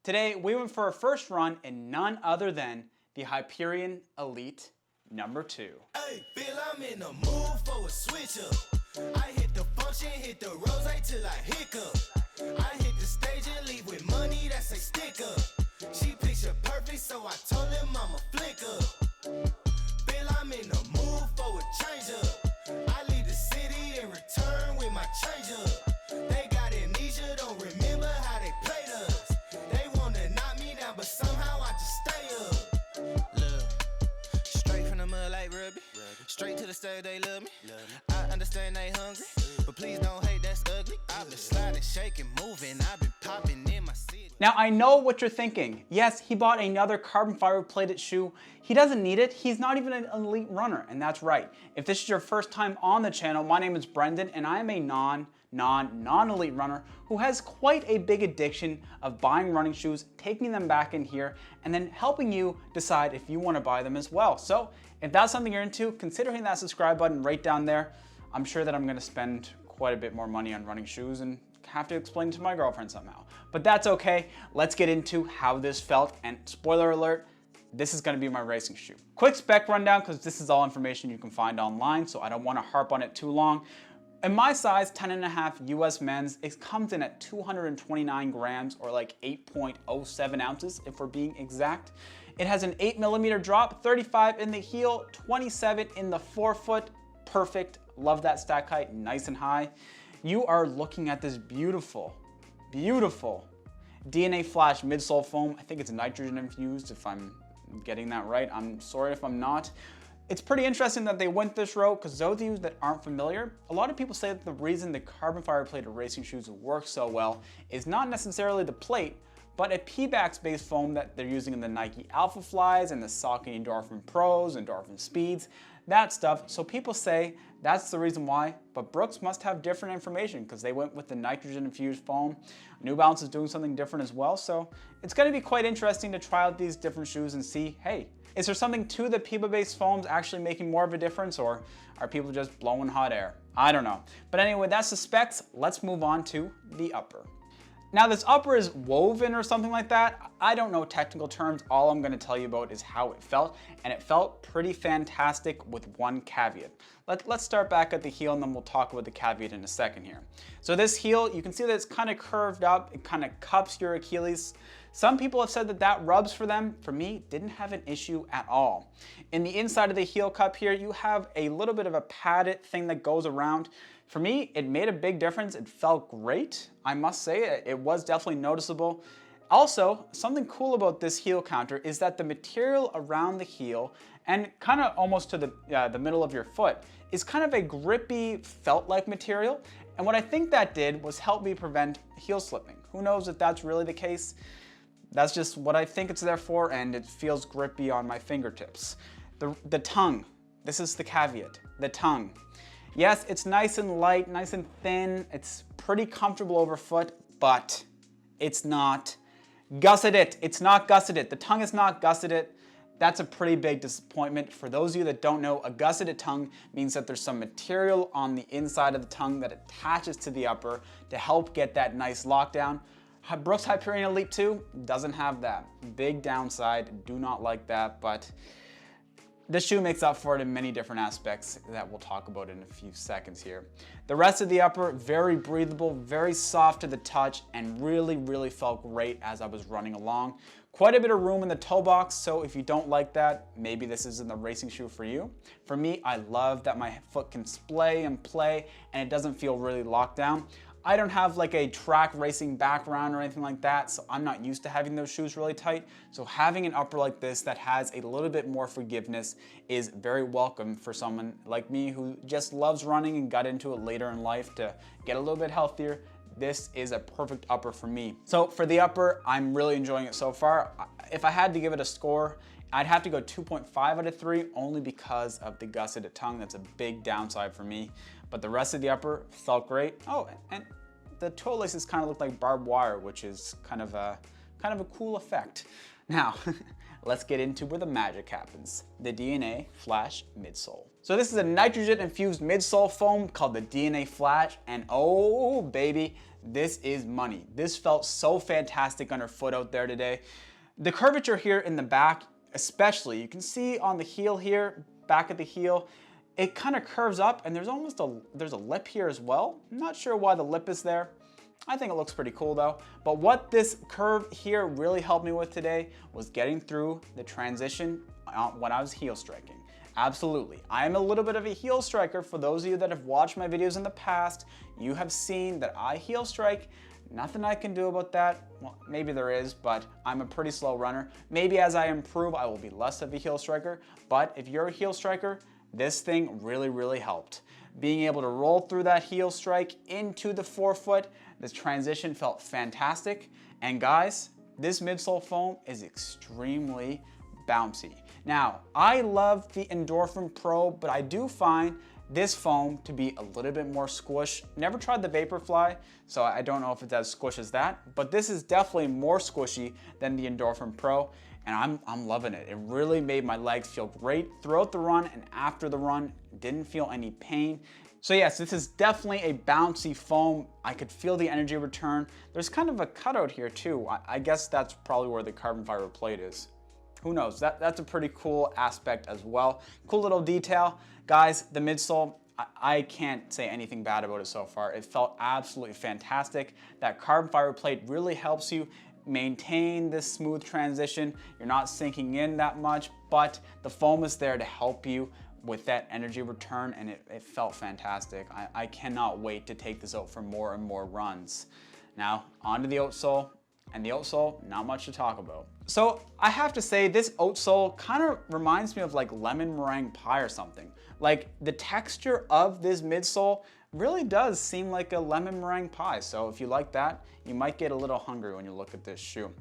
Today, we went for our first run in none other than the Hyperion Elite number 2. Hey, Bill, I'm in the mood for a switch up. I hit the function, hit the rose till I hiccup. I hit the stage and leave with money that's a stick up. She picture perfect, so I told him I'm a flick up. Bill, I'm in the mood for a change up. I leave the city and return with my change up. They got amnesia, don't remember how they played us. They wanna knock me down, but somehow I just stay up. Look, straight from the mud like Ruby. Straight to the stage, they love me. I understand they hungry, but please don't hate, that's ugly. I've been sliding, shaking, moving. I've been popping in my city. Now, I know what you're thinking. Yes, he bought another carbon fiber plated shoe. He doesn't need it. He's not even an elite runner, and that's right. If this is your first time on the channel, my name is Brendon, and I am a non-elite runner who has quite a big addiction of buying running shoes, taking them back in here, and then helping you decide if you want to buy them as well. So if that's something you're into, consider hitting that subscribe button right down there. I'm sure that I'm going to spend quite a bit more money on running shoes and have to explain it to my girlfriend somehow. But that's okay. Let's get into how this felt, and spoiler alert, this is going to be my racing shoe. Quick spec rundown, because this is all information you can find online, so I don't want to harp on it too long. In my size, 10.5 US men's, it comes in at 229 grams, or like 8.07 ounces if we're being exact. It has an 8mm drop, 35 in the heel, 27 in the forefoot. Perfect. Love that stack height, nice and high. You are looking at this beautiful DNA Flash midsole foam. I think it's nitrogen infused, if I'm getting that right. I'm sorry if I'm not. It's pretty interesting that they went this route, because those of you that aren't familiar, a lot of people say that the reason the carbon fiber plated racing shoes work so well is not necessarily the plate, but a P-Bax-based foam that they're using in the Nike Alpha Flies and the Saucony Endorphin Pros, Endorphin Speeds, that stuff. So people say that's the reason why, but Brooks must have different information because they went with the nitrogen-infused foam. New Balance is doing something different as well, so it's going to be quite interesting to try out these different shoes and see, hey, is there something to the PEBA-based foams actually making more of a difference, or are people just blowing hot air? I don't know. But anyway, that's the specs. Let's move on to the upper. Now, this upper is woven or something like that. I don't know technical terms. All I'm gonna tell you about is how it felt, and it felt pretty fantastic with one caveat. Let's start back at the heel, and then we'll talk about the caveat in a second here. So this heel, you can see that it's kind of curved up. It kind of cups your Achilles. Some people have said that that rubs for them. For me, didn't have an issue at all. In the inside of the heel cup here, you have a little bit of a padded thing that goes around. For me, it made a big difference. It felt great. I must say it was definitely noticeable. Also, something cool about this heel counter is that the material around the heel and kind of almost to the middle of your foot is kind of a grippy felt-like material. And what I think that did was help me prevent heel slipping. Who knows if that's really the case? That's just what I think it's there for, and it feels grippy on my fingertips. The tongue, this is the caveat, the tongue. Yes, it's nice and light, nice and thin. It's pretty comfortable overfoot, but it's not gusseted. It's not gusseted. The tongue is not gusseted. That's a pretty big disappointment. For those of you that don't know, a gusseted tongue means that there's some material on the inside of the tongue that attaches to the upper to help get that nice lockdown. Brooks Hyperion Elite 2 doesn't have that. Big downside, do not like that, but this shoe makes up for it in many different aspects that we'll talk about in a few seconds here. The rest of the upper, very breathable, very soft to the touch, and really felt great as I was running along. Quite a bit of room in the toe box, so if you don't like that, maybe this isn't the racing shoe for you. For me, I love that my foot can splay and play, and it doesn't feel really locked down. I don't have like a track racing background or anything like that, so I'm not used to having those shoes really tight. So having an upper like this that has a little bit more forgiveness is very welcome for someone like me who just loves running and got into it later in life to get a little bit healthier. This is a perfect upper for me. So for the upper, I'm really enjoying it so far. If I had to give it a score, I'd have to go 2.5 out of 3 only because of the gusseted tongue. That's a big downside for me. But the rest of the upper felt great. Oh, and the toe laces kind of look like barbed wire, which is kind of a cool effect. Now, let's get into where the magic happens. The DNA Flash midsole. So this is a nitrogen infused midsole foam called the DNA Flash, and oh baby, this is money. This felt so fantastic underfoot out there today. The curvature here in the back, especially, you can see on the heel here, back at the heel, it kind of curves up, and there's a lip here as well. I'm not sure why the lip is there. I think it looks pretty cool though. But what this curve here really helped me with today was getting through the transition when I was heel striking. Absolutely. I am a little bit of a heel striker. For those of you that have watched my videos in the past, you have seen that I heel strike. Nothing I can do about that. Well, maybe there is, but I'm a pretty slow runner. Maybe as I improve, I will be less of a heel striker. But if you're a heel striker, this thing really, really helped. Being able to roll through that heel strike into the forefoot, this transition felt fantastic. And guys, this midsole foam is extremely bouncy. Now, I love the Endorphin Pro, but I do find this foam to be a little bit more squish. Never tried the Vaporfly, so I don't know if it's as squish as that, but this is definitely more squishy than the Endorphin Pro, and I'm loving it. It really made my legs feel great throughout the run and after the run. Didn't feel any pain. So yes, this is definitely a bouncy foam. I could feel the energy return. There's kind of a cutout here too. I guess that's probably where the carbon fiber plate is. Who knows? That's a pretty cool aspect as well. Cool little detail. Guys, the midsole, I can't say anything bad about it so far. It felt absolutely fantastic. That carbon fiber plate really helps you maintain this smooth transition. You're not sinking in that much, but the foam is there to help you with that energy return, and it felt fantastic. I cannot wait to take this out for more and more runs. Now, onto the outsole. And the outsole, not much to talk about. So I have to say, this outsole kind of reminds me of like lemon meringue pie or something. Like the texture of this midsole really does seem like a lemon meringue pie. So if you like that, you might get a little hungry when you look at this shoe.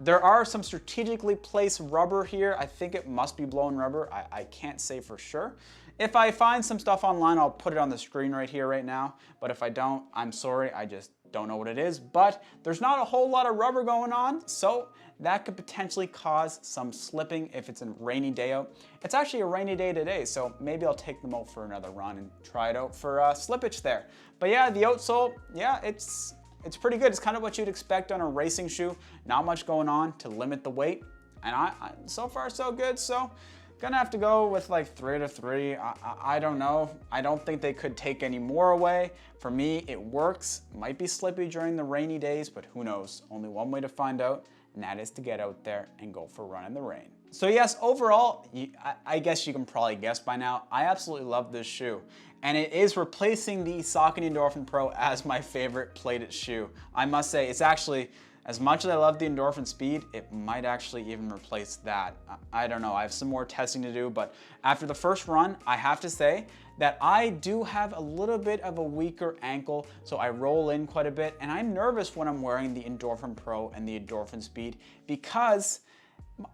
There are some strategically placed rubber here. I think it must be blown rubber. I can't say for sure. If I find some stuff online, I'll put it on the screen right here, right now. But if I don't, I'm sorry, I just don't know what it is. But there's not a whole lot of rubber going on, so that could potentially cause some slipping if it's a rainy day out. It's actually a rainy day today, so maybe I'll take them out for another run and try it out for slippage there. But yeah, the outsole, yeah, it's pretty good. It's kind of what you'd expect on a racing shoe. Not much going on to limit the weight. And I so far so good, so gonna have to go with like 3 out of 3. I don't know. I don't think they could take any more away. For me, it works. Might be slippy during the rainy days, but who knows? Only one way to find out, and that is to get out there and go for a run in the rain. So yes, overall, I guess you can probably guess by now, I absolutely love this shoe. And it is replacing the Saucony Endorphin Pro as my favorite plated shoe. I must say, it's actually, as much as I love the Endorphin Speed, it might actually even replace that. I don't know, I have some more testing to do, but after the first run, I have to say that I do have a little bit of a weaker ankle, so I roll in quite a bit, and I'm nervous when I'm wearing the Endorphin Pro and the Endorphin Speed because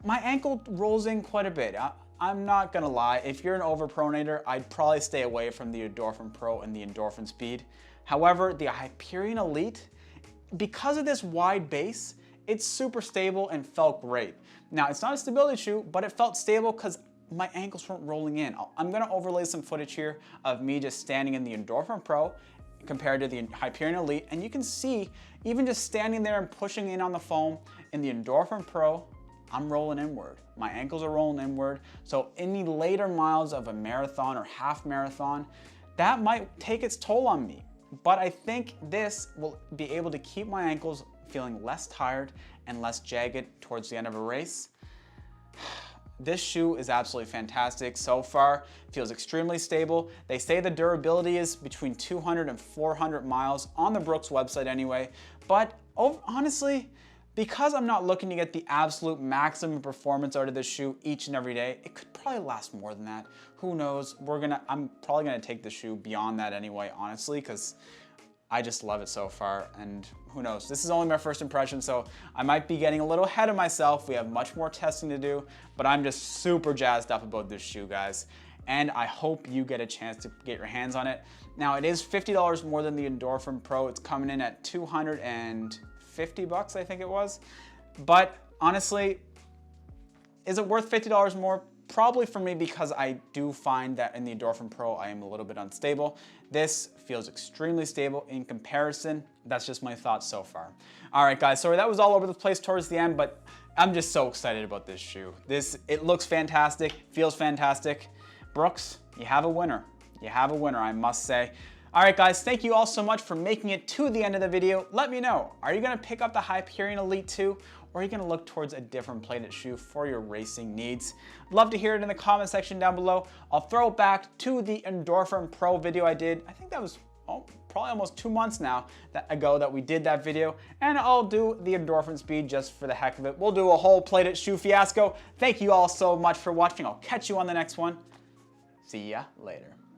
my ankle rolls in quite a bit. I'm not gonna lie, if you're an overpronator, I'd probably stay away from the Endorphin Pro and the Endorphin Speed. However, the Hyperion Elite, because of this wide base, it's super stable and felt great. Now, it's not a stability shoe, but it felt stable because my ankles weren't rolling in. I'm gonna overlay some footage here of me just standing in the Endorphin Pro compared to the Hyperion Elite, and you can see, even just standing there and pushing in on the foam in the Endorphin Pro, I'm rolling inward. My ankles are rolling inward. So in the later miles of a marathon or half marathon, that might take its toll on me. But I think this will be able to keep my ankles feeling less tired and less jagged towards the end of a race. This shoe is absolutely fantastic so far. Feels extremely stable. They say the durability is between 200 and 400 miles on the Brooks website anyway. But honestly, because I'm not looking to get the absolute maximum performance out of this shoe each and every day, it could probably last more than that. Who knows? I'm probably gonna take the shoe beyond that anyway, honestly, because I just love it so far, and who knows? This is only my first impression, so I might be getting a little ahead of myself. We have much more testing to do, but I'm just super jazzed up about this shoe, guys. And I hope you get a chance to get your hands on it. Now, it is $50 more than the Endorphin Pro. It's coming in at $250, I think it was. But honestly, is it worth $50 more? probably for me because I do find that in the Endorphin Pro, I am a little bit unstable. This feels extremely stable in comparison. That's just my thoughts so far. All right, guys, sorry that was all over the place towards the end, but I'm just so excited about this shoe. It looks fantastic, feels fantastic. Brooks, you have a winner. You have a winner, I must say. All right, guys, thank you all so much for making it to the end of the video. Let me know, are you gonna pick up the Hyperion Elite 2, or are you gonna look towards a different plated shoe for your racing needs? I'd love to hear it in the comment section down below. I'll throw it back to the Endorphin Pro video I did. I think that was probably almost 2 months now ago that we did that video, and I'll do the Endorphin Speed just for the heck of it. We'll do a whole plated shoe fiasco. Thank you all so much for watching. I'll catch you on the next one. See ya later.